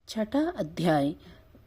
छठा अध्याय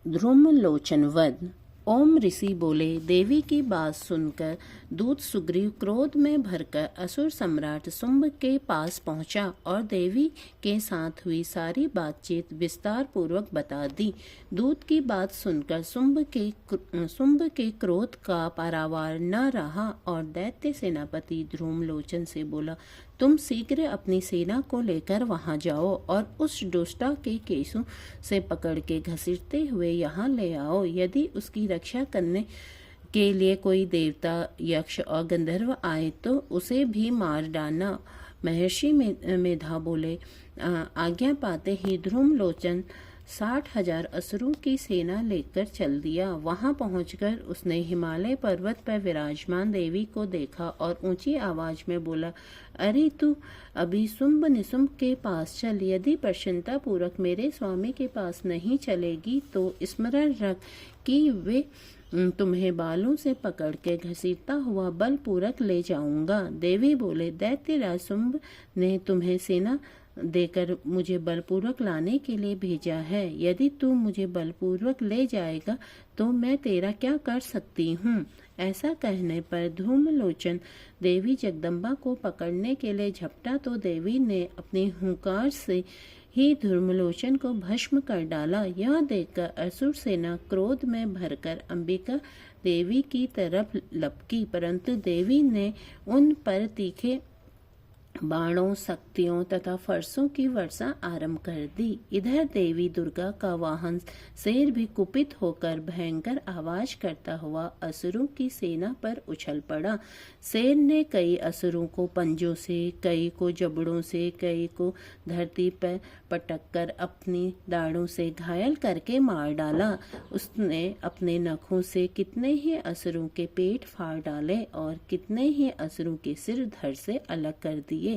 ध्रुमलोचन वध। ओम ऋषि बोले, देवी की बात सुनकर दूत सुग्रीव क्रोध में भरकर असुर सम्राट शुंभ के पास पहुंचा और देवी के साथ हुई सारी बातचीत विस्तार पूर्वक बता दी। दूत की बात सुनकर शुंभ के क्रोध का पारावार न रहा और दैत्य सेनापति ध्रुमलोचन से बोला, तुम शीघ्र अपनी सेना को लेकर वहां जाओ और उस दुष्टा के केसों से पकड़ के घसीटते हुए यहाँ ले आओ। यदि उसकी रक्षा करने के लिए कोई देवता, यक्ष और गंधर्व आए तो उसे भी मार डालना। महर्षि मेधा बोले, आज्ञा पाते ही ध्रुमलोचन 60,000 असुरों की सेना लेकर चल दिया। वहां पहुंचकर उसने हिमालय पर्वत पर विराजमान देवी को देखा और ऊंची आवाज में बोला, अरे तू अभी शुंभ निशुंभ के पास चल। यदि प्रसन्नता पूर्वक मेरे स्वामी के पास नहीं चलेगी तो स्मरण रख कि वे तुम्हें बालों से पकड़ के घसीटता हुआ बलपूर्वक ले जाऊंगा। देवी बोले, दैत्यराज शुंभ ने तुम्हें सेना देकर मुझे बलपूर्वक लाने के लिए भेजा है। यदि तू मुझे बलपूर्वक ले जाएगा तो मैं तेरा क्या कर सकती हूँ। ऐसा कहने पर ध्रुमलोचन देवी जगदम्बा को पकड़ने के लिए झपटा तो देवी ने अपनी हुंकार से ही ध्रुमलोचन को भस्म कर डाला। यह देखकर असुर सेना क्रोध में भरकर अंबिका देवी की तरफ लपकी, परंतु देवी ने उन पर तीखे बाणों, शक्तियों तथा फरसों की वर्षा आरंभ कर दी। इधर देवी दुर्गा का वाहन शेर भी कुपित होकर भयंकर आवाज करता हुआ असुरों की सेना पर उछल पड़ा। शेर ने कई असुरों को पंजों से, कई को जबड़ों से, कई को धरती पर पटककर अपनी दाढ़ों से घायल करके मार डाला। उसने अपने नखों से कितने ही असुरों के पेट फाड़ डाले और कितने ही असुरों के सिर धड़ से अलग कर दिए।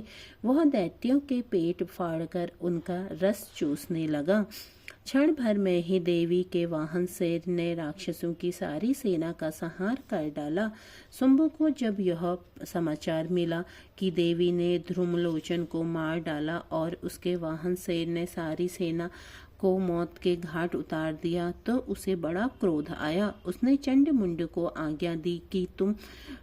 वह दैत्यों के पेट फाड़कर उनका रस चूसने लगा। क्षण भर में ही देवी के वाहन शेर ने राक्षसों की सारी सेना का संहार कर डाला। शुंभ को जब यह समाचार मिला कि देवी ने ध्रुमलोचन को मार डाला और उसके वाहन शेर ने सारी सेना को मौत के घाट उतार दिया तो उसे बड़ा क्रोध आया। उसने चंडमुंड को आज्ञा दी कि तुम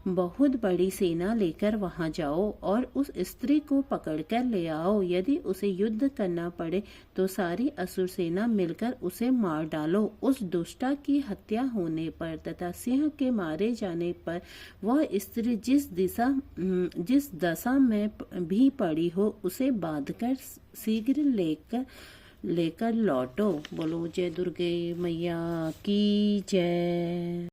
बहुत बड़ी सेना लेकर वहां जाओ और उस स्त्री को पकड़कर ले आओ। यदि उसे युद्ध करना पड़े तो सारी असुर सेना मिलकर उसे मार डालो। उस दुष्टा की हत्या होने पर तथा सिंह के मारे जाने पर वह स्त्री जिस दशा में भी पड़ी हो उसे बांधकर शीघ्र लेकर लौटो। बोलो जय दुर्गे मैया की जय।